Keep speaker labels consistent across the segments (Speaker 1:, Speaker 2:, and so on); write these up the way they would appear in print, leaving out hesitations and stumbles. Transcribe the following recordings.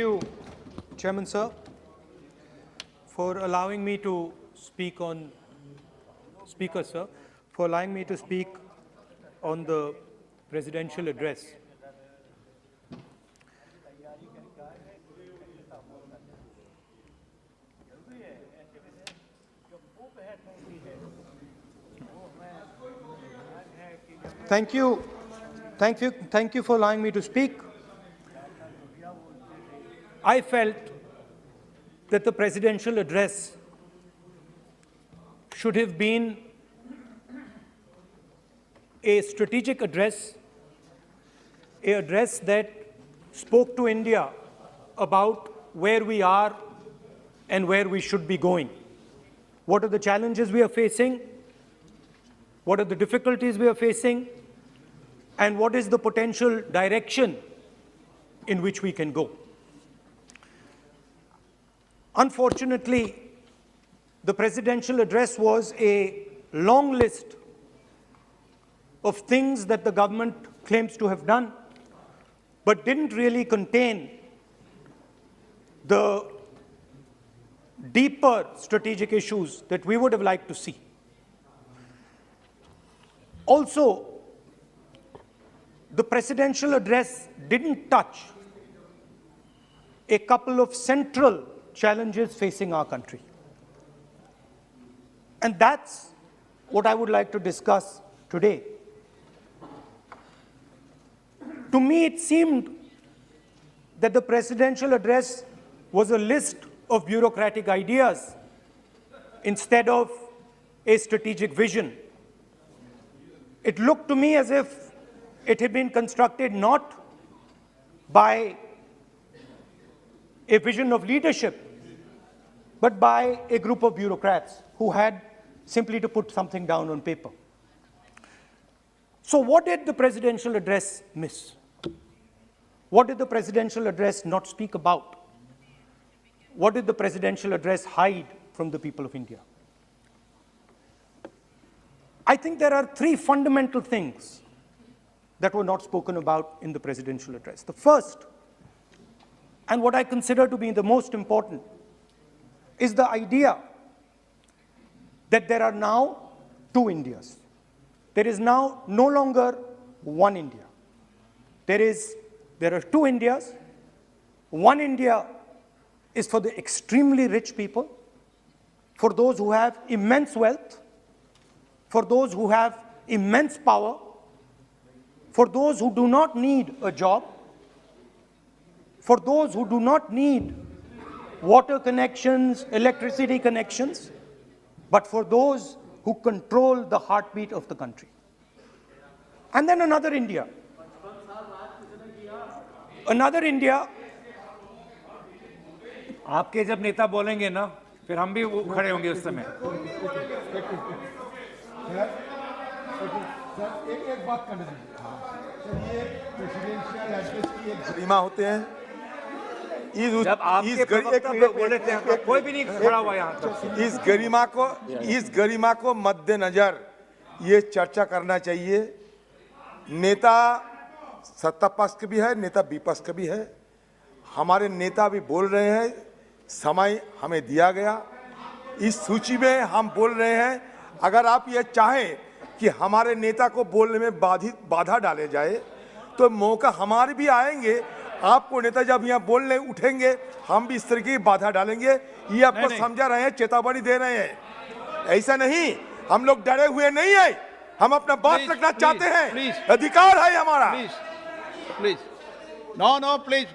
Speaker 1: you, Chairman Sir, for allowing me to speak on, Speaker Sir, for allowing me to speak on the presidential address. Thank you for allowing me to speak. I felt that the presidential address should have been a strategic address, an address that spoke to India about where we are and where we should be going. What are the challenges we are facing? What are the difficulties we are facing? And what is the potential direction in which we can go? Unfortunately, the presidential address was a long list of things that the government claims to have done, but didn't really contain the deeper strategic issues that we would have liked to see. Also, the presidential address didn't touch a couple of central challenges facing our country. And that's what I would like to discuss today. To me, it seemed that the presidential address was a list of bureaucratic ideas instead of a strategic vision. It looked to me as if it had been constructed not by a vision of leadership, but by a group of bureaucrats who had simply to put something down on paper. So what did the presidential address miss? What did the presidential address not speak about? What did the presidential address hide from the people of India? I think there are three fundamental things that were not spoken about in the presidential address. The first, and what I consider to be the most important, is the idea that there are now two Indias. There is now no longer one India. There are two Indias. One India is for the extremely rich people, for those who have immense wealth, for those who have immense power, for those who do not need a job, for those who do not need water connections, electricity connections, but for those who control the heartbeat of the country. And then another India. Another India.
Speaker 2: आपके जब नेता बोलेंगे ना, फिर हम भी खड़े होंगे उस समय।
Speaker 3: एक बात करने दीजिए। सर, ये प्रेसिडेंशियल एड्रेस की एक गरिमा होते हैं।
Speaker 2: जब आपके प्रवक्ता बोले थे, कोई भी नहीं खड़ा हुआ यहाँ तक।
Speaker 3: इस गरिमा को मद्देनजर ये चर्चा करना चाहिए। नेता सत्ता पक्ष के भी है, नेता विपक्ष के भी है। हमारे नेता भी बोल रहे हैं, समय हमें दिया गया। इस सूची में हम बोल रहे हैं। अगर आप ये चाहें कि हमारे नेता को बोलने में बाधा डाले जाए, तो मौका हमारे भी आएंगे। आपको नेता जब यहाँ बोलने उठेंगे, हम भी इस तरह की बाधा डालेंगे। ये आपको समझा रहे हैं, चेतावनी दे रहे हैं। ऐसा नहीं, हम लोग डरे हुए नहीं है। हम अपना बात रखना चाहते हैं, अधिकार है हमारा।
Speaker 4: प्लीज नो प्लीज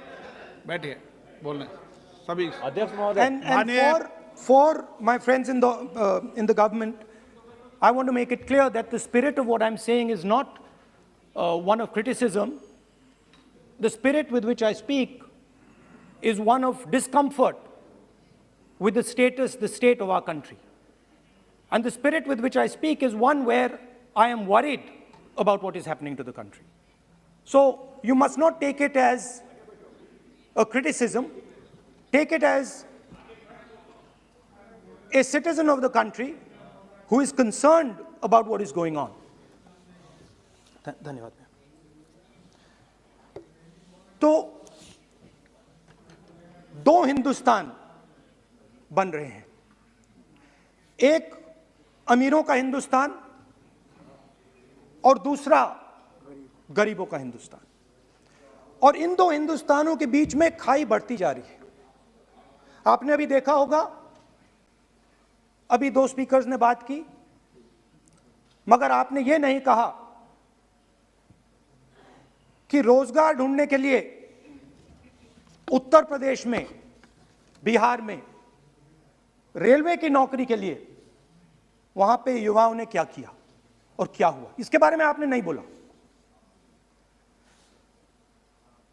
Speaker 4: बैठिए, बोलने सभी
Speaker 2: अध्यक्ष महोदय।
Speaker 1: And for my friends in the government, I want to make it clear that the spirit of what I'm saying is not one of criticism. The spirit with which I speak is one of discomfort with the state of our country. And the spirit with which I speak is one where I am worried about what is happening to the country. So you must not take it as a criticism. Take it as a citizen of the country who is concerned about what is going on. धन्यवाद। तो दो हिंदुस्तान बन रहे हैं, एक अमीरों का हिंदुस्तान और दूसरा गरीबों का हिंदुस्तान। और इन दो हिंदुस्तानों के बीच में खाई बढ़ती जा रही है। आपने अभी देखा होगा, अभी दो स्पीकर्स ने बात की, मगर आपने ये नहीं कहा कि रोजगार ढूंढने के लिए उत्तर प्रदेश में, बिहार में रेलवे की नौकरी के लिए वहां पे युवाओं ने क्या किया और क्या हुआ, इसके बारे में आपने नहीं बोला।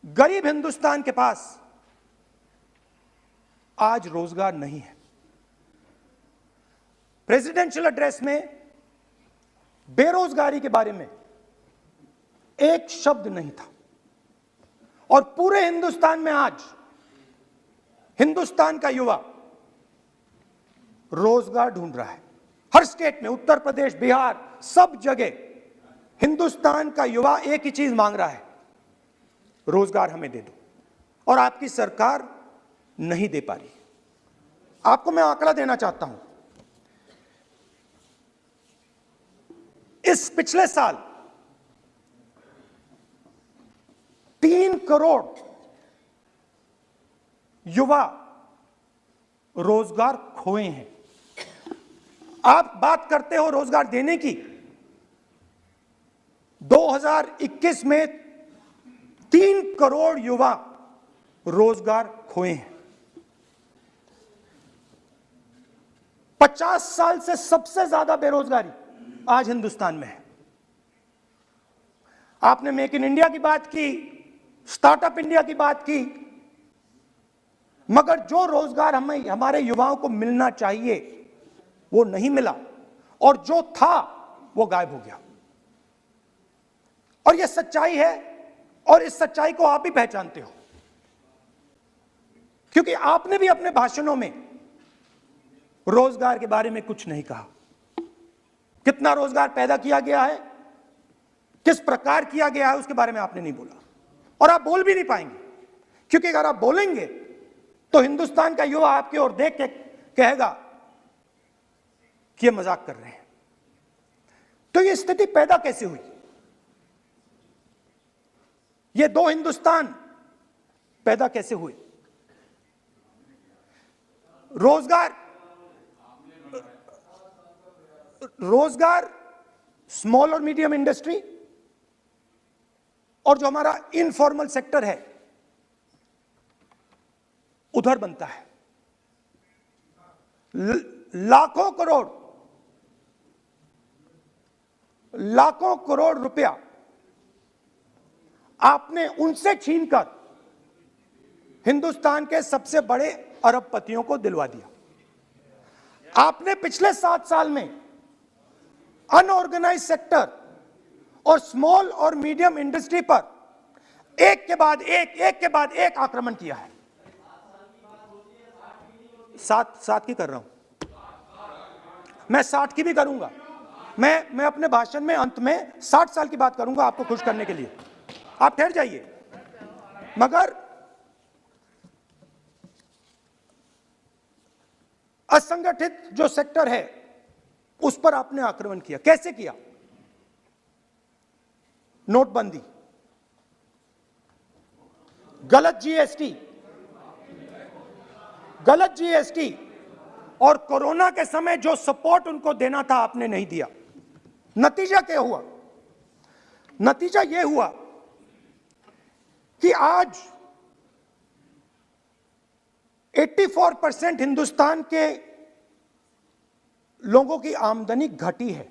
Speaker 1: गरीब हिंदुस्तान के पास आज रोजगार नहीं है। प्रेसिडेंशियल एड्रेस में बेरोजगारी के बारे में एक शब्द नहीं था। और पूरे हिंदुस्तान में आज हिंदुस्तान का युवा रोजगार ढूंढ रहा है। हर स्टेट में, उत्तर प्रदेश, बिहार, सब जगह हिंदुस्तान का युवा एक ही चीज मांग रहा है, रोजगार हमें दे दो। और आपकी सरकार नहीं दे पा रही। आपको मैं आंकड़ा देना चाहता हूं। इस पिछले साल 3 करोड़ युवा रोजगार खोए हैं। आप बात करते हो रोजगार देने की। 2021 में 3 करोड़ युवा रोजगार खोए हैं। 50 साल से सबसे ज्यादा बेरोजगारी आज हिंदुस्तान में है। आपने मेक इन इंडिया की बात की, स्टार्टअप इंडिया की बात की, मगर जो रोजगार हमें, हमारे युवाओं को मिलना चाहिए वो नहीं मिला, और जो था वो गायब हो गया। और ये सच्चाई है, और इस सच्चाई को आप भी पहचानते हो, क्योंकि आपने भी अपने भाषणों में रोजगार के बारे में कुछ नहीं कहा। कितना रोजगार पैदा किया गया है, किस प्रकार किया गया है, उसके बारे में आपने नहीं बोला। और आप बोल भी नहीं पाएंगे, क्योंकि अगर आप बोलेंगे तो हिंदुस्तान का युवा आपकी ओर देख के कहेगा कि ये मजाक कर रहे हैं। तो ये स्थिति पैदा कैसे हुई? ये दो हिंदुस्तान पैदा कैसे हुए? रोजगार स्मॉल और मीडियम इंडस्ट्री और जो हमारा इनफॉर्मल सेक्टर है उधर बनता है। लाखों करोड़ रुपया आपने उनसे छीनकर हिंदुस्तान के सबसे बड़े अरबपतियों को दिलवा दिया। आपने पिछले 7 साल में अनऑर्गेनाइज्ड सेक्टर और स्मॉल और मीडियम इंडस्ट्री पर एक के बाद एक आक्रमण किया है। 7 की कर रहा हूं, मैं 60 की भी करूंगा। मैं अपने भाषण में अंत में 60 साल की बात करूंगा आपको खुश करने के लिए। आप ठहर जाइए। मगर असंगठित जो सेक्टर है उस पर आपने आक्रमण किया। कैसे किया? नोटबंदी, गलत जीएसटी और कोरोना के समय जो सपोर्ट उनको देना था आपने नहीं दिया। नतीजा क्या हुआ? नतीजा यह हुआ कि आज 84% हिंदुस्तान के लोगों की आमदनी घटी है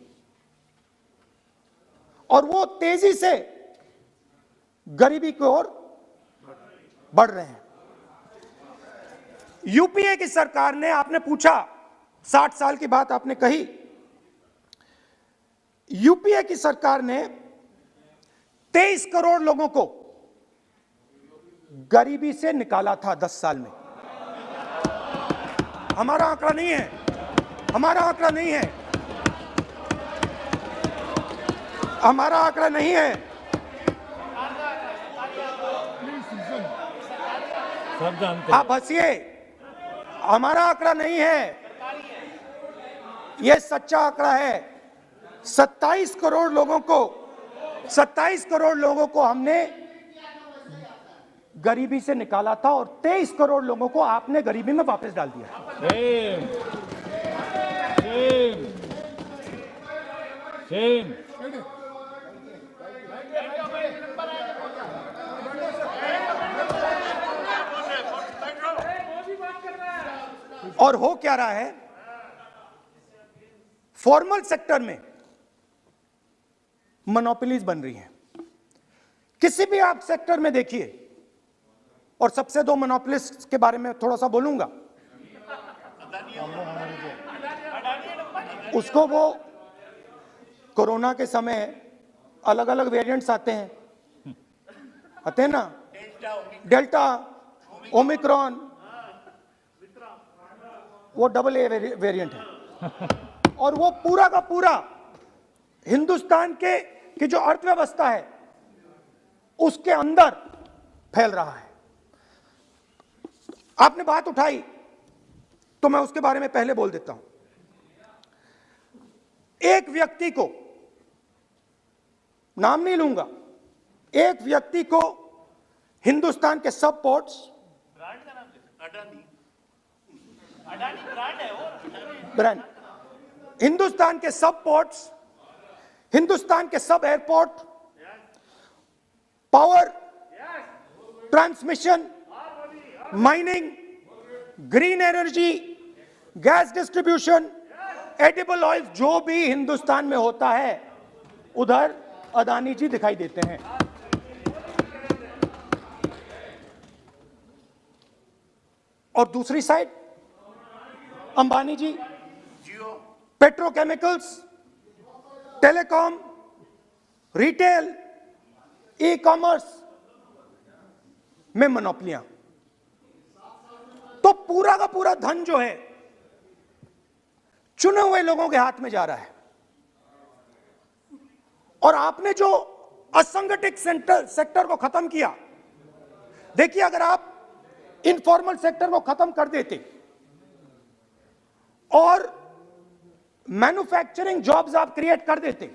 Speaker 1: और वो तेजी से गरीबी की ओर बढ़ रहे हैं। यूपीए की सरकार ने, आपने पूछा 60 साल की बात आपने कही, यूपीए की सरकार ने 23 करोड़ लोगों को गरीबी से निकाला था 10 साल में। हमारा आंकड़ा नहीं है, हमारा आंकड़ा नहीं है, हमारा आंकड़ा नहीं है।
Speaker 2: सब जानते
Speaker 1: आप हंसिए, हमारा आंकड़ा नहीं है, यह सच्चा आंकड़ा है। 27 करोड़ लोगों को हमने गरीबी से निकाला था और 23 करोड़ लोगों को आपने गरीबी में वापस डाल दिया।
Speaker 2: Same same same.
Speaker 1: और हो क्या रहा है, फॉर्मल सेक्टर में मोनोपोलीज बन रही हैं। किसी भी आप सेक्टर में देखिए, और सबसे दो मोनोपोलिस्ट के बारे में थोड़ा सा बोलूंगा। उसको वो कोरोना के समय अलग अलग वेरिएंट्स आते हैं ना, डेल्टा, ओमिक्रॉन, वो AA वेरिएंट है। और वो पूरा का पूरा हिंदुस्तान की जो अर्थव्यवस्था है उसके अंदर फैल रहा है। आपने बात उठाई तो मैं उसके बारे में पहले बोल देता हूं। एक व्यक्ति को, नाम नहीं लूंगा, एक व्यक्ति को हिंदुस्तान के सब पोर्ट्स, ब्रांड, हिंदुस्तान के सब पोर्ट्स, हिंदुस्तान के सब airport, power, transmission, mining, green energy, gas distribution, edible oil, जो भी हिंदुस्तान में होता है उधर अदानी जी दिखाई देते हैं। और दूसरी side Ambani ji petrochemicals, telecom, retail, e commerce में मोनोपोलियां। तो पूरा का पूरा धन जो है चुने हुए लोगों के हाथ में जा रहा है। और आपने जो असंगठित सेक्टर को खत्म किया, देखिए अगर आप इनफॉर्मल सेक्टर को खत्म कर देते और मैन्युफैक्चरिंग जॉब्स आप क्रिएट कर देते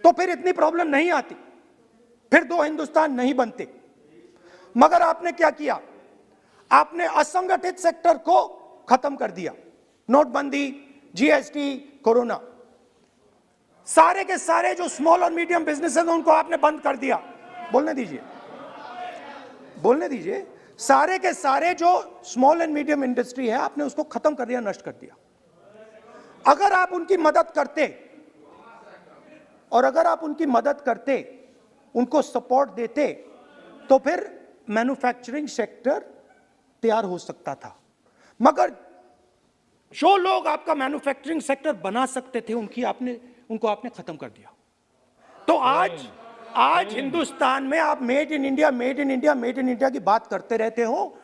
Speaker 1: तो फिर इतनी प्रॉब्लम नहीं आती, फिर दो हिंदुस्तान नहीं बनते। मगर आपने क्या किया, आपने असंगठित सेक्टर को खत्म कर दिया। नोटबंदी, जीएसटी, कोरोना, सारे के सारे जो स्मॉल और मीडियम बिजनेसेस उनको आपने बंद कर दिया। बोलने दीजिए, सारे के सारे जो स्मॉल एंड मीडियम इंडस्ट्री है आपने उसको खत्म कर दिया, नष्ट कर दिया। अगर आप उनकी मदद करते और अगर आप उनकी मदद करते, उनको सपोर्ट देते, तो फिर मैन्युफैक्चरिंग सेक्टर तैयार हो सकता था। मगर जो लोग आपका मैन्युफैक्चरिंग सेक्टर बना सकते थे उनको आपने खत्म कर दिया। तो आज हिंदुस्तान में आप मेड इन इंडिया की बात करते रहते हो।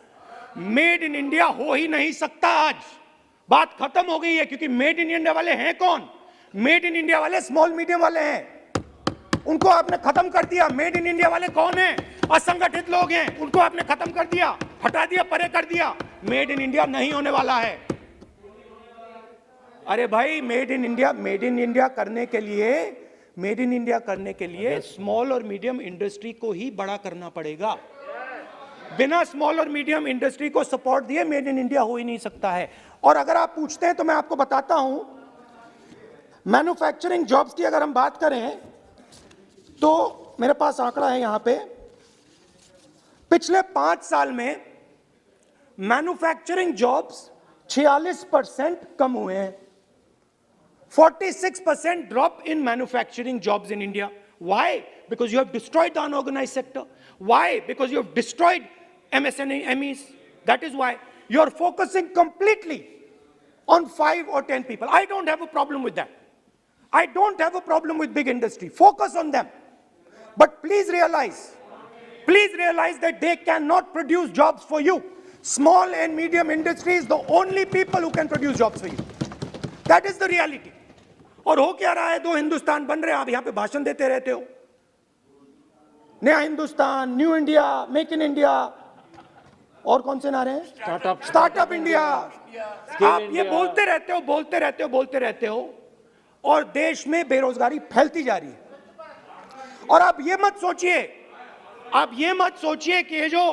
Speaker 1: मेड इन इंडिया हो ही नहीं सकता। आज बात खत्म हो गई है, क्योंकि मेड इन इंडिया वाले हैं कौन? मेड इन इंडिया वाले स्मॉल मीडियम वाले हैं, उनको आपने खत्म कर दिया। मेड इन इंडिया वाले कौन हैं? असंगठित लोग हैं, उनको आपने खत्म कर दिया, हटा दिया, परे कर दिया। मेड इन इंडिया नहीं होने वाला है। अरे भाई, मेड इन इंडिया करने के लिए स्मॉल और मीडियम इंडस्ट्री को ही बड़ा करना पड़ेगा। बिना स्मॉल और मीडियम इंडस्ट्री को सपोर्ट दिए मेड इन इंडिया हो ही नहीं सकता है। और अगर आप पूछते हैं तो मैं आपको बताता हूं, मैन्युफैक्चरिंग जॉब्स की अगर हम बात करें तो मेरे पास आंकड़ा है यहां पे, पिछले 5 साल में मैन्युफैक्चरिंग जॉब्स 46% कम हुए हैं। 46% drop in manufacturing jobs in India. Why? Because you have destroyed the unorganized sector. Why? Because you have destroyed MSMEs. That is why you are focusing completely on 5 or 10 people. I don't have a problem with that. I don't have a problem with big industry. Focus on them. But please realize that they cannot produce jobs for you. Small and medium industry is the only people who can produce jobs for you. That is the reality. और हो क्या रहा है, दो हिंदुस्तान बन रहे हैं। आप यहां पे भाषण देते रहते हो, नया Hindustan, new India, make in India. और कौन से नारे हैं? Startup India. आप ये बोलते रहते हो और देश में बेरोजगारी फैलती जा रही है। और आप ये मत सोचिए कि ये जो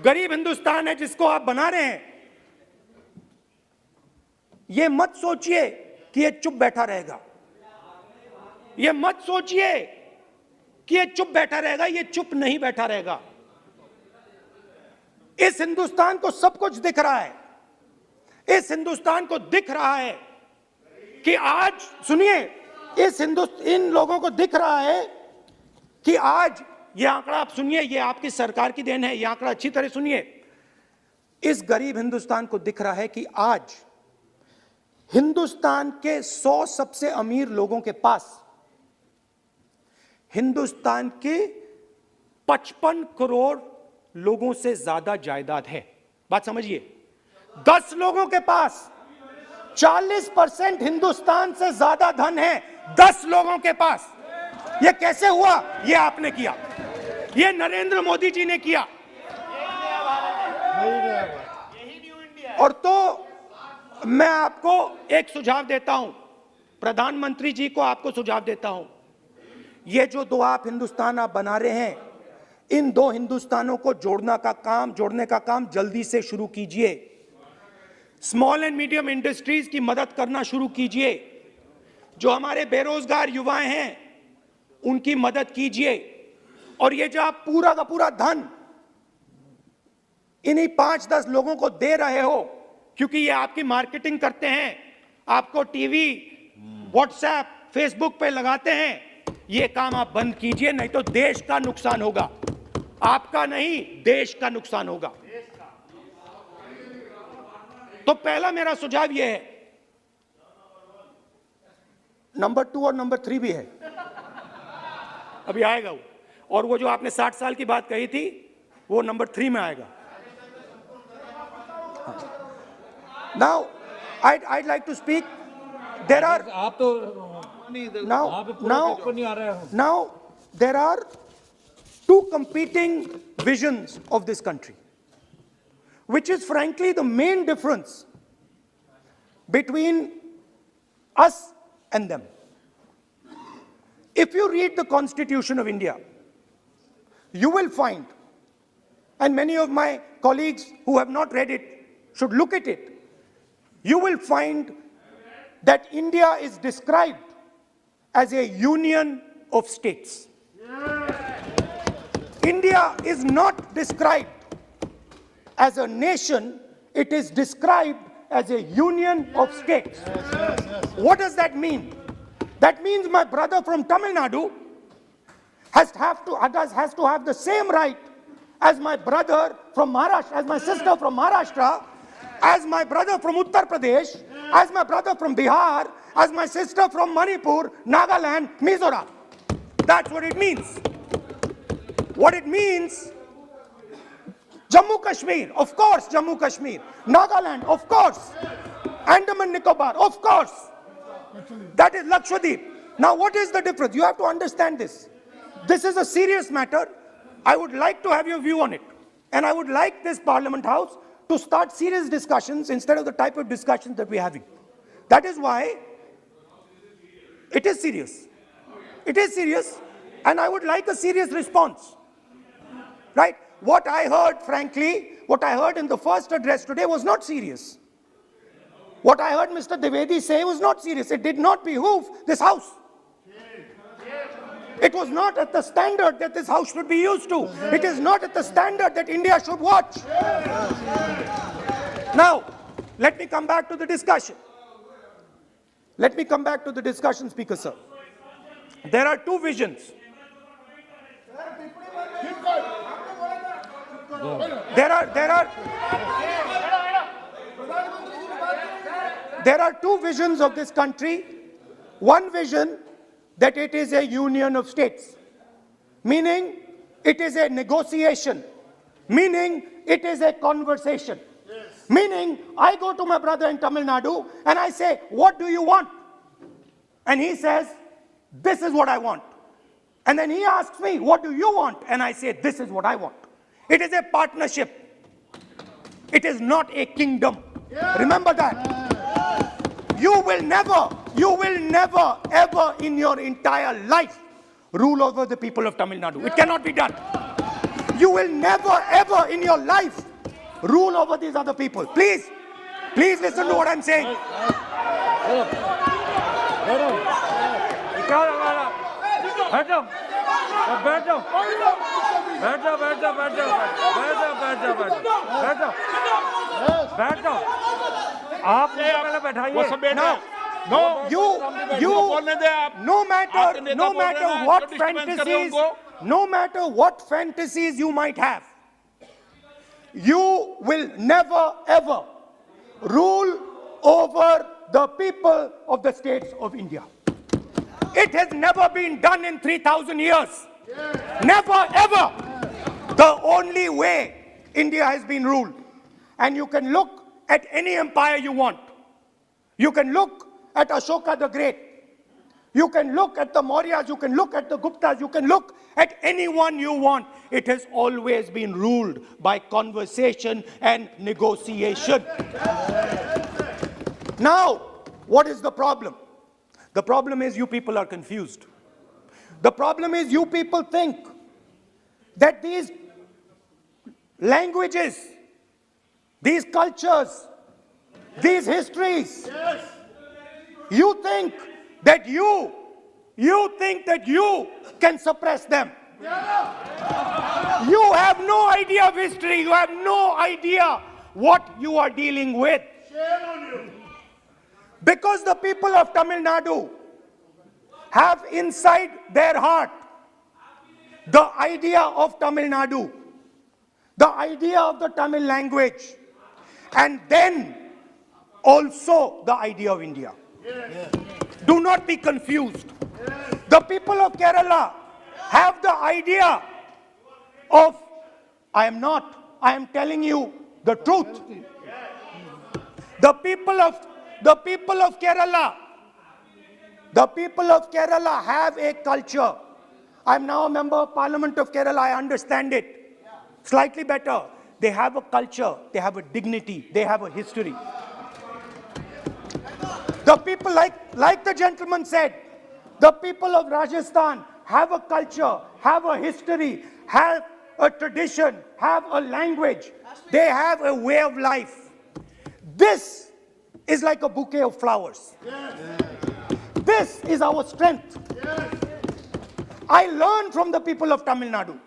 Speaker 1: गरीब हिंदुस्तान है जिसको आप बना रहे हैं, ये मत सोचिए कि ये चुप बैठा रहेगा। ये मत सोचिए कि ये चुप बैठा रहेगा, ये चुप नहीं बैठा रहेगा। इस हिंदुस्तान को सब कुछ दिख रहा है। इस हिंदुस्तान को दिख रहा है कि आज, सुनिए, इन लोगों को दिख रहा है कि आज ये आंकड़ा, आप सुनिए, ये आपकी सरकार की देन है, ये आंकड़ा अच्छी तरह सुनिए। इस गरीब हिंदुस्तान को दिख रहा है कि आज हिंदुस्तान के 100 सबसे अमीर लोगों के पास हिंदुस्तान के 55 करोड़ लोगों से ज्यादा जायदाद है। बात समझिए, 10 लोगों के पास 40% हिंदुस्तान से ज्यादा धन है। 10 लोगों के पास। यह कैसे हुआ? यह आपने किया, यह नरेंद्र मोदी जी ने किया। और तो मैं आपको एक सुझाव देता हूं, प्रधानमंत्री जी को आपको सुझाव देता हूं, ये जो दो आप हिंदुस्तान आप बना रहे हैं, इन दो हिंदुस्तानों को जोड़ने का काम जल्दी से शुरू कीजिए। स्मॉल एंड मीडियम इंडस्ट्रीज की मदद करना शुरू कीजिए। जो हमारे बेरोजगार युवाएं हैं उनकी मदद कीजिए। और ये जो आप पूरा का पूरा धन इन्हीं 5-10 लोगों को दे रहे हो, क्योंकि ये आपकी मार्केटिंग करते हैं, आपको टीवी, व्हाट्सएप, फेसबुक पे लगाते हैं, ये काम आप बंद कीजिए, नहीं तो देश का नुकसान होगा। आपका नहीं, देश का नुकसान होगा। तो पहला मेरा सुझाव यह है। नंबर 2 और नंबर 3 भी है, अभी आएगा वो। और वो जो आपने 60 साल की बात कही थी, वो नंबर 3 में आएगा। Now, I'd like to speak. There are
Speaker 2: आप तो
Speaker 1: now there are 2 competing visions of this country, which is frankly the main difference between us and them. If you read the Constitution of India, you will find, and many of my colleagues who have not read it should look at it, you will find that India is described as a union of states. India is not described as a nation, it is described as a union of states. What does that mean? That means my brother from Tamil Nadu has to have the same right as my brother from Maharashtra, as my sister from Maharashtra, as my brother from Uttar Pradesh, as my brother from Bihar, as my sister from Manipur, Nagaland, Mizoram. That's what it means. What it means, Jammu Kashmir, of course, Jammu Kashmir, Nagaland, of course, Andaman Nicobar, of course. That is Lakshadweep. Now what is the difference? You have to understand this. This is a serious matter. I would like to have your view on it. And I would like this Parliament House to start serious discussions instead of the type of discussions that we're having. That is why it is serious. It is serious, and I would like a serious response. Right? What I heard, frankly, what I heard in the first address today was not serious. What I heard Mr. Dwivedi say was not serious. It did not behoove this House. It was not at the standard that this House should be used to. It is not at the standard that India should watch. Now, let me come back to the discussion. Let me come back to the discussion, Speaker Sir. There are 2 visions. There are 2 visions of this country. One vision that it is a union of states, meaning it is a negotiation, meaning it is a conversation, meaning I go to my brother in Tamil Nadu and I say, what do you want? And he says, this is what I want. And then he asks me, what do you want? And I say, this is what I want. It is a partnership. It is not a kingdom. Remember that. You will never, ever in your entire life rule over the people of Tamil Nadu. It cannot be done. You will never, ever in your life rule over these other people. Please listen to what I'm saying. No, no matter what fantasies you might have, you will never ever rule over the people of the states of India. It has never been done in 3,000 years. Never ever. The only way India has been ruled. And you can look at any empire you want. You can look at Ashoka the Great. You can look at the Mauryas, you can look at the Guptas, you can look at anyone you want. It has always been ruled by conversation and negotiation. Now, what is the problem? The problem is you people are confused. The problem is you people think that these languages, these cultures, these histories, you think that you can suppress them. You have no idea of history. You have no idea what you are dealing with. Because the people of Tamil Nadu have inside their heart the idea of Tamil Nadu, the idea of the Tamil language, and then also the idea of India. Do not be confused. The people of Kerala have the idea of, I am telling you the truth. The people of Kerala have a culture. I am now a member of Parliament of Kerala. I understand it slightly better. They have a culture, they have a dignity, they have a history. The people, like the gentleman said, the people of Rajasthan have a culture, have a history, have a tradition, have a language. They have a way of life. This is like a bouquet of flowers. This is our strength. I learn from the people of Tamil Nadu.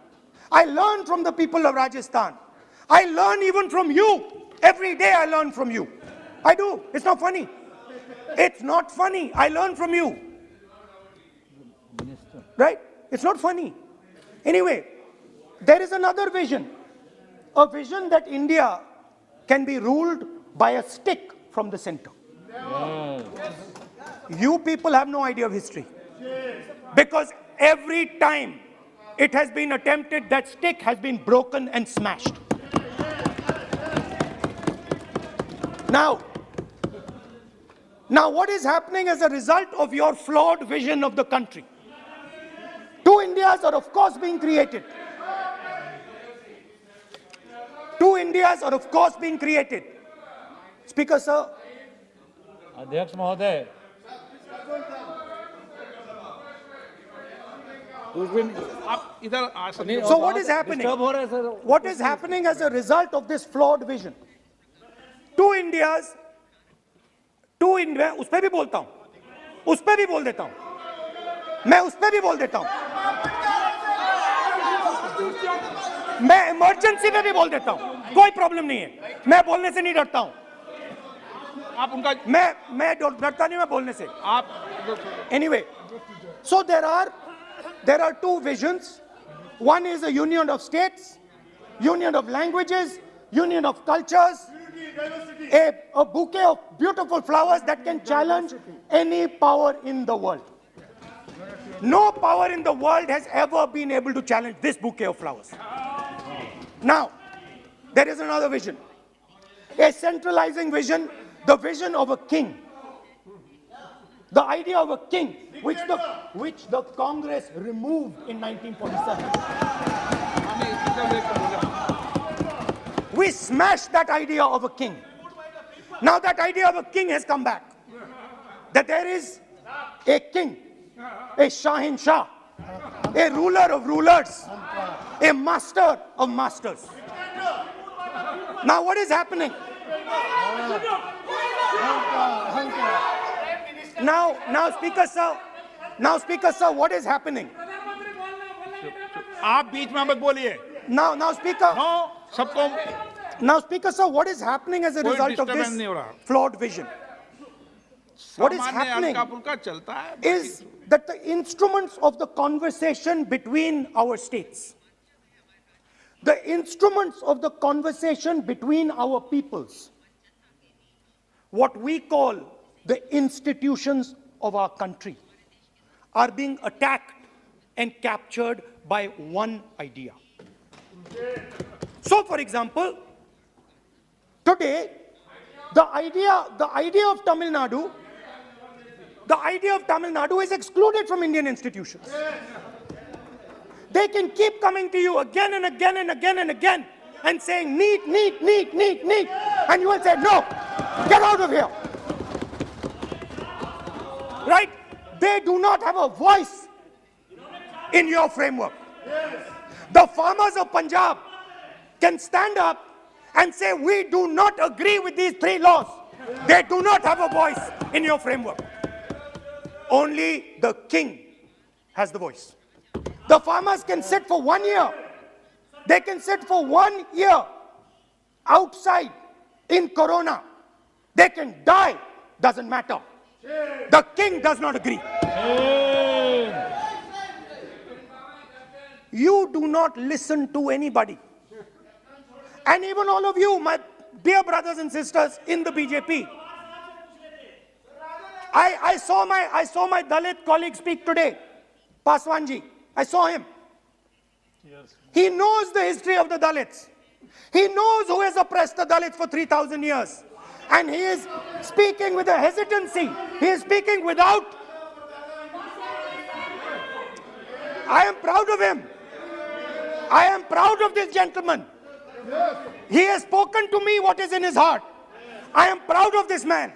Speaker 1: I learn from the people of Rajasthan. I learn even from you. Every day I learn from you. I do. It's not funny. It's not funny. I learn from you. Right? It's not funny. Anyway, there is another vision. A vision that India can be ruled by a stick from the center. You people have no idea of history. Because every time it has been attempted, that stick has been broken and smashed. Now what is happening as a result of your flawed vision of the country? Two Indias are of course being created. Two Indias are of course being created. Speaker, sir.
Speaker 2: अध्यक्ष महोदय,
Speaker 4: आप इधर आ सकते
Speaker 1: So what is happening? What is happening as a result of this flawed vision? Two Indias, उस पे भी बोलता हूं, उस पे भी बोल देता हूं, मैं उस पे भी बोल देता हूं, मैं इमरजेंसी में भी बोल देता हूं, कोई प्रॉब्लम नहीं है, मैं बोलने से नहीं डरता हूं,
Speaker 4: आप उनका
Speaker 1: मैं डरता नहीं मैं बोलने से. Anyway, so there are two visions. One is a union of states, union of languages, union of cultures, a bouquet of beautiful flowers that can challenge any power in the world. No power in the world has ever been able to challenge this bouquet of flowers. Now, there is another vision, a centralizing vision, the vision of a king. The idea of a king, which the Congress removed in 1947. we smashed that idea of a king. Now that idea of a king has come back. That there is a king, a Shahin Shah, a ruler of rulers, a master of masters. Now what is happening? Now Speaker sir, what is happening?
Speaker 4: आप बीच में मत बोलिए.
Speaker 1: Now Speaker.
Speaker 4: No, सबको.
Speaker 1: Now Speaker sir, what is happening as a result of this flawed vision? What is happening is that the instruments of the conversation between our states, the instruments of the conversation between our peoples, what we call the institutions of our country, are being attacked and captured by one idea. So, for example, today, the idea of Tamil Nadu is excluded from Indian institutions. They can keep coming to you again and again and again and again and saying, need, and you will say, no, get out of here. Right? They do not have a voice in your framework. The farmers of Punjab can stand up and say, we do not agree with these 3 laws. They do not have a voice in your framework. Only the king has the voice. The farmers can sit for 1 year. They can sit for 1 year outside in Corona. They can die, doesn't matter. The king does not agree. You do not listen to anybody. And even all of you, my dear brothers and sisters in the BJP, I saw my Dalit colleague speak today, Paswanji. I saw him. Yes. He knows the history of the Dalits. He knows who has oppressed the Dalits for 3,000 years. And he is speaking with a hesitancy. He is speaking without. I am proud of him. I am proud of this gentleman. He has spoken to me what is in his heart. I am proud of this man.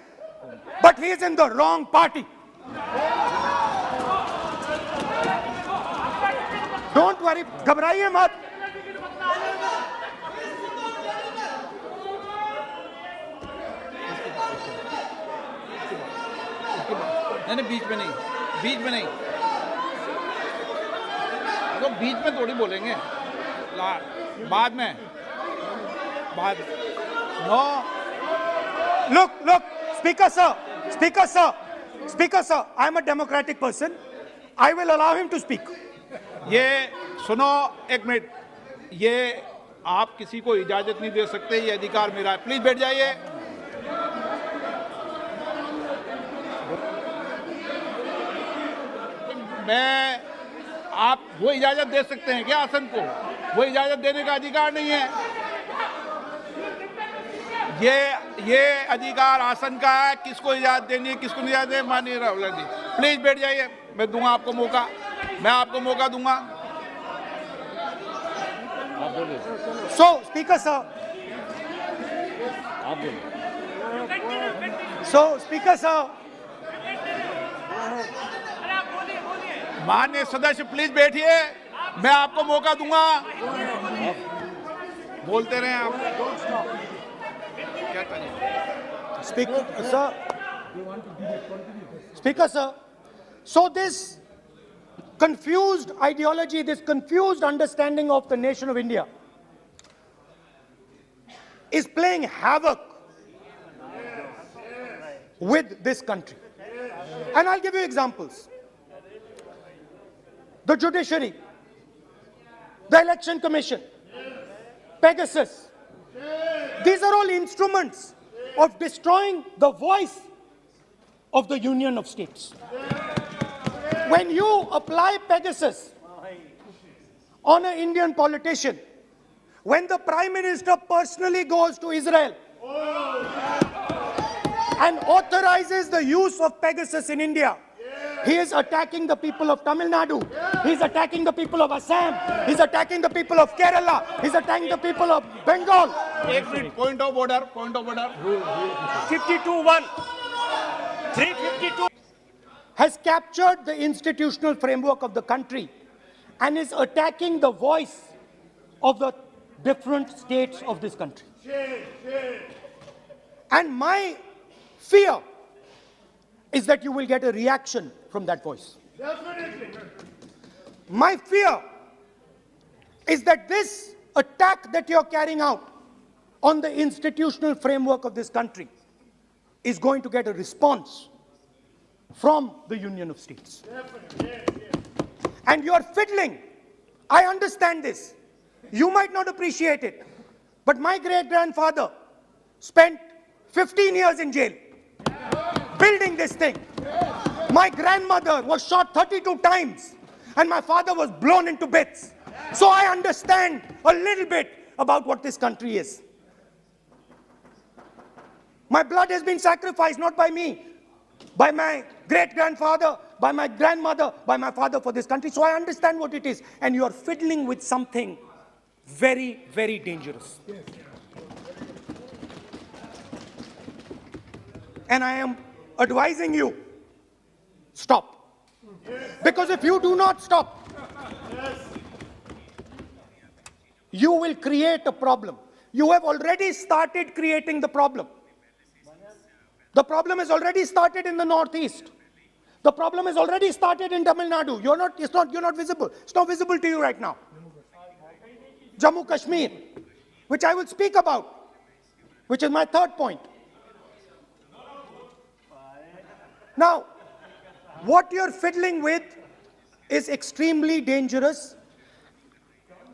Speaker 1: But he is in the wrong party. Don't worry, घबराइए मत.
Speaker 4: नहीं, बीच में नहीं. तो बीच में थोड़ी बोलेंगे. बाद में. No.
Speaker 1: Look, Speaker sir, I am a democratic person. I will allow him to speak.
Speaker 4: ये सुनो एक मिनट. ये आप किसी को इजाजत नहीं दे सकते. ये अधिकार मेरा है. प्लीज बैठ जाइए. आप वो इजाजत दे सकते हैं क्या आसन को? वो इजाजत देने का अधिकार नहीं है. ये अधिकार आसन का है. किसको इजाजत देनी है, किसको नहीं इजाजत देनी. माननीय राहुल गांधी, प्लीज बैठ जाइए. मैं दूंगा आपको मौका. मैं आपको मौका दूंगा.
Speaker 1: So, Speaker sir.
Speaker 4: माननीय सदस्य प्लीज बैठिए. मैं आपको मौका दूंगा. बोलते रहे आप.
Speaker 1: Speaker sir, so this confused ideology, this confused understanding of the nation of India is playing havoc with this country. And I'll give you examples. The judiciary, the election commission, Pegasus, these are all instruments of destroying the voice of the Union of States. When you apply Pegasus on an Indian politician, when the Prime Minister personally goes to Israel and authorizes the use of Pegasus in India, he is attacking the people of Tamil Nadu. He is attacking the people of Assam. He is attacking the people of Kerala. He is attacking the people of Bengal.
Speaker 4: एक minute, point of order,
Speaker 1: 52-1. 352 has captured the institutional framework of the country and is attacking the voice of the different states of this country. And my fear is that you will get a reaction from that voice. My fear is that this attack that you're carrying out on the institutional framework of this country is going to get a response from the Union of States. And you're fiddling. I understand this. You might not appreciate it, but my great-grandfather spent 15 years in jail building this thing. My grandmother was shot 32 times and my father was blown into bits. So I understand a little bit about what this country is. My blood has been sacrificed, not by me, by my great-grandfather, by my grandmother, by my father for this country. So I understand what it is. And you are fiddling with something very, very dangerous. And I am advising you, stop. Because if you do not stop, you will create a problem. You have already started creating the problem. The problem has already started in the Northeast. The problem has already started in Tamil Nadu. You're not visible. It's not visible to you right now. Jammu Kashmir, which I will speak about, which is my third point. Now, what you're fiddling with is extremely dangerous,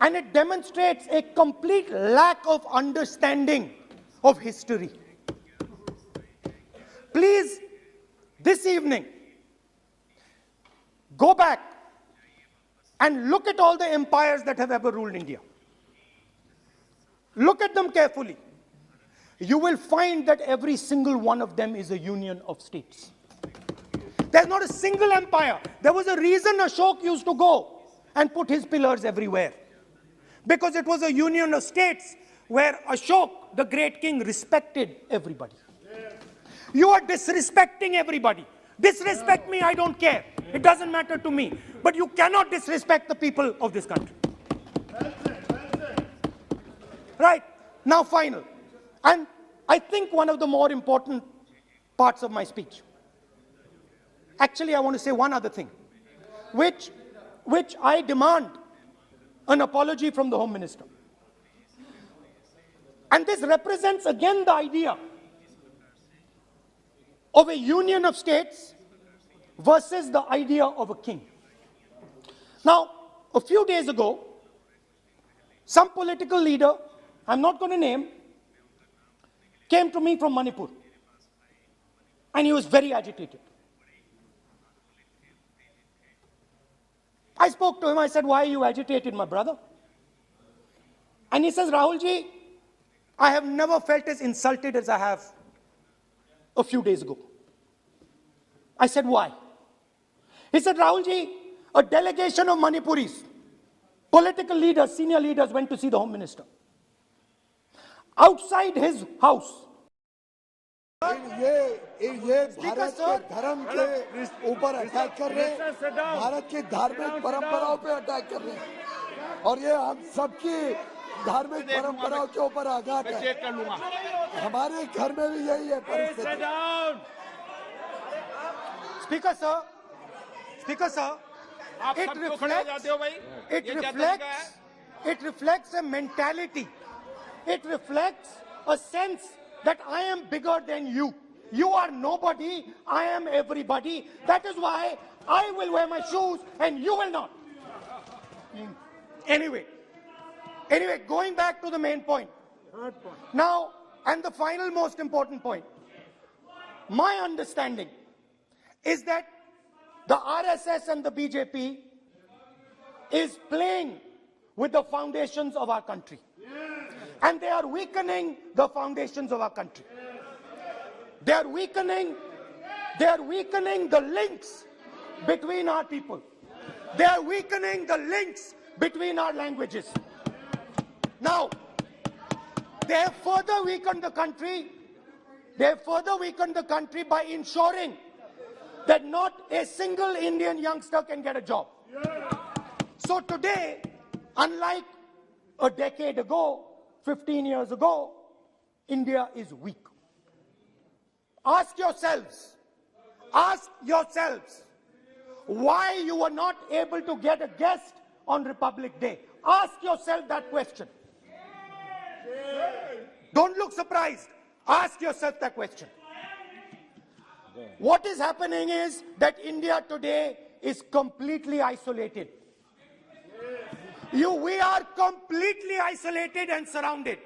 Speaker 1: and it demonstrates a complete lack of understanding of history. Please, this evening, go back and look at all the empires that have ever ruled India. Look at them carefully. You will find that every single one of them is a union of states. There's not a single empire. There was a reason Ashok used to go and put his pillars everywhere. Because it was a union of states where Ashok, the great king, respected everybody. You are disrespecting everybody. Disrespect me, I don't care. It doesn't matter to me. But you cannot disrespect the people of this country. Right. Now, final. And I think one of the more important parts of my speech. Actually, I want to say one other thing, which I demand an apology from the Home Minister. And this represents again the idea of a union of states versus the idea of a king. Now, a few days ago, some political leader, I'm not going to name, came to me from Manipur. And he was very agitated. I spoke to him, I said, why are you agitated, my brother? And he says, Rahul ji, I have never felt as insulted as I have a few days ago. I said, why? He said, Rahul ji, a delegation of Manipuris, political leaders, senior leaders went to see the Home Minister. Outside his house,
Speaker 5: ये भारत के धर्म के ऊपर attack कर रहे हैं, भारत की धार्मिक परंपराओं पे अटैक कर रहे हैं, और ये हम सबकी धार्मिक परंपराओं के ऊपर आघात है। हमारे घर में भी यही है परिस्थिति। Speaker sir, it reflects a mentality. It reflects a sense that I am bigger than you. You are nobody, I am everybody. That is why I will wear my shoes and you will not. Anyway, going back to the main point. Now, and the final most important point. My understanding is that the RSS and the BJP is playing with the foundations of our country. And they are weakening the foundations of our country. They are weakening the links between our people. They are weakening the links between our languages. Now, They have further weakened the country. They have further weakened the country by ensuring that not a single Indian youngster can get a job. So today, unlike a decade ago, 15 years ago, India is weak. Ask yourselves why you were not able to get a guest on Republic Day. Ask yourself that question. Don't look surprised. Ask yourself that question. What is happening is that India today is completely isolated. We are completely isolated and surrounded.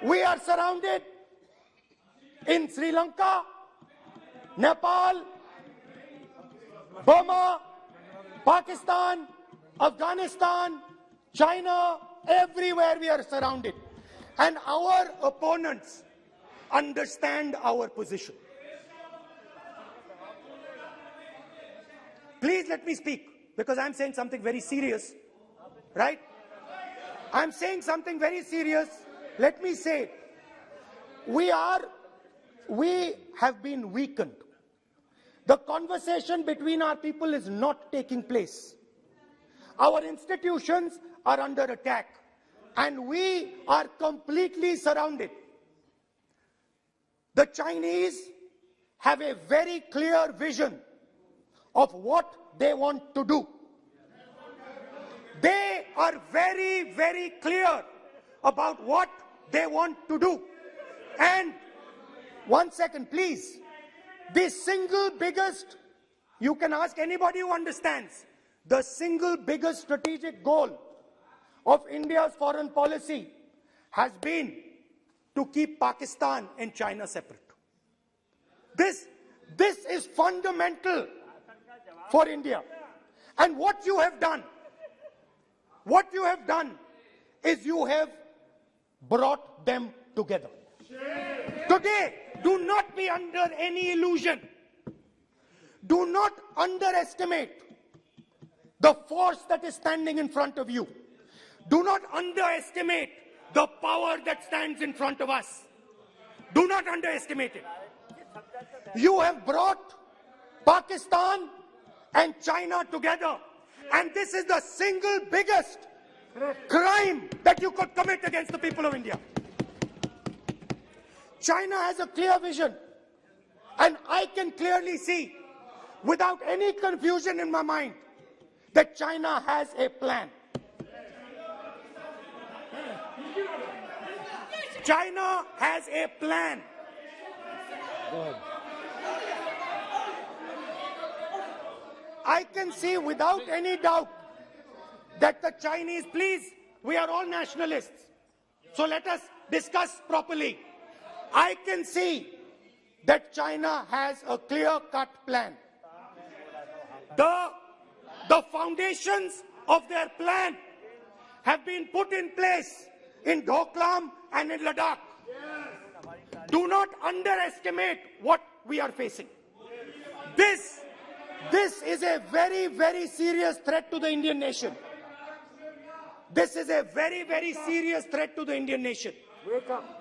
Speaker 5: We are surrounded in Sri Lanka, Nepal, Burma, Pakistan, Afghanistan, China, everywhere we are surrounded. And our opponents understand our position. Please let me speak, because I'm saying something very serious, right? I'm saying something very serious. Let me say, we have been weakened. The conversation between our people is not taking place. Our institutions are under attack, and we are completely surrounded. The Chinese have a very clear vision of what they want to do. They are very, very clear about what they want to do. And one second, please. The single biggest, you can ask anybody who understands, the single biggest strategic goal of India's foreign policy has been to keep Pakistan and China separate. This is fundamental for India. And what you have done is you have brought them together. Today, do not be under any illusion. Do not underestimate the force that is standing in front of you. Do not underestimate the power that stands in front of us. Do not underestimate it. You have brought Pakistan and China together, and this is the single biggest crime that you could commit against the people of India. China has a clear vision, and I can clearly see, without any confusion in my mind, that China has a plan. China has a plan. I can see without any doubt that the Chinese, please, we are all nationalists, so let us discuss properly. I can see that China has a clear-cut plan. The foundations of their plan have been put in place in Doklam and in Ladakh. Do not underestimate what we are facing. This is a very, very serious threat to the Indian nation. This is a very, very serious threat to the Indian nation. Wake up.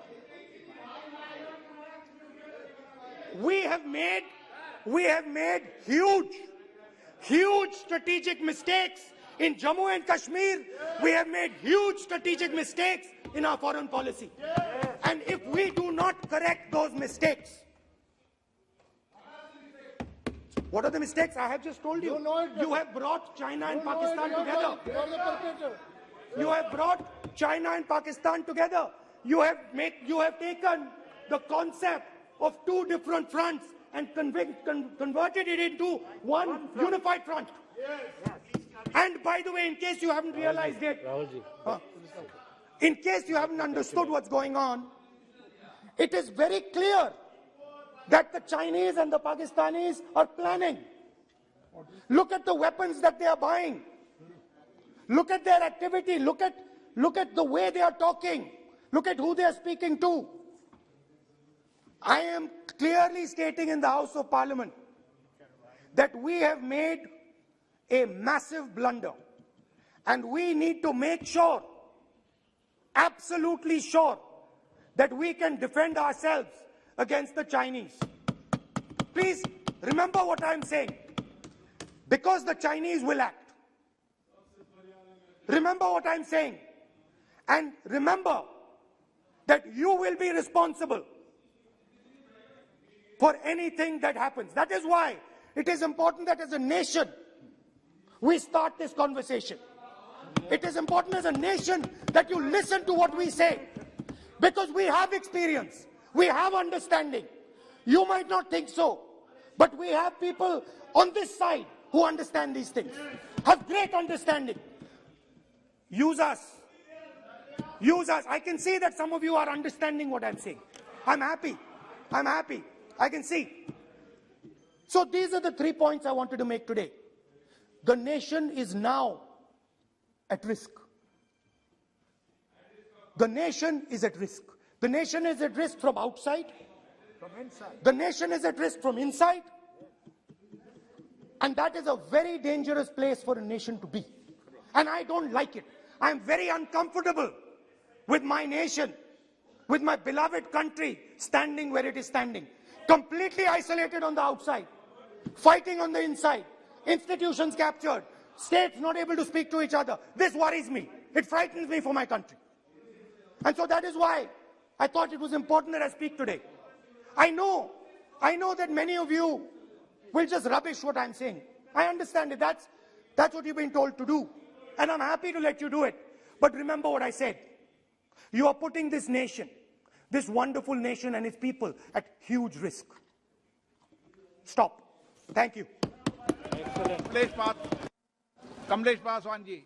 Speaker 5: We have made huge strategic mistakes in Jammu and Kashmir. We have made huge strategic mistakes in our foreign policy. And if we do not correct those mistakes, what are the mistakes? I have just told you. You have brought China and Pakistan together. You have brought China and Pakistan together. You have taken the concept of two different fronts and converted it into one unified front. And by the way, in case you haven't realized it, in case you haven't understood what's going on, it is very clear that the Chinese and the Pakistanis are planning. Look at the weapons that they are buying. Look at their activity. Look at the way they are talking. Look at who they are speaking to. I am clearly stating in the House of Parliament that we have made a massive blunder, and we need to make sure, absolutely sure, that we can defend ourselves against the Chinese. Please remember what I'm saying. Because the Chinese will act. Remember what I'm saying. And remember that you will be responsible for anything that happens. That is why it is important that as a nation, we start this conversation. It is important as a nation that you listen to what we say. Because we have experience. We have understanding. You might not think so. But we have people on this side who understand these things. Have great understanding. Use us. Use us. I can see that some of you are understanding what I'm saying. I'm happy. I'm happy. I can see. So these are the 3 points I wanted to make today. The nation is now at risk. The nation is at risk. The nation is at risk from outside. From inside. The nation is at risk from inside. And that is a very dangerous place for a nation to be. And I don't like it. I'm very uncomfortable with my nation, with my beloved country standing where it is standing. Completely isolated on the outside, fighting on the inside, institutions captured, states not able to speak to each other. This worries me. It frightens me for my country. And so that is why I thought it was important that I speak today. I know that many of you will just rubbish what I'm saying. I understand it. That's what you've been told to do. And I'm happy to let you do it. But remember what I said. You are putting this nation, this wonderful nation and its people at huge risk. Stop. Thank you.
Speaker 4: Excellent. Kamlesh Paswan ji.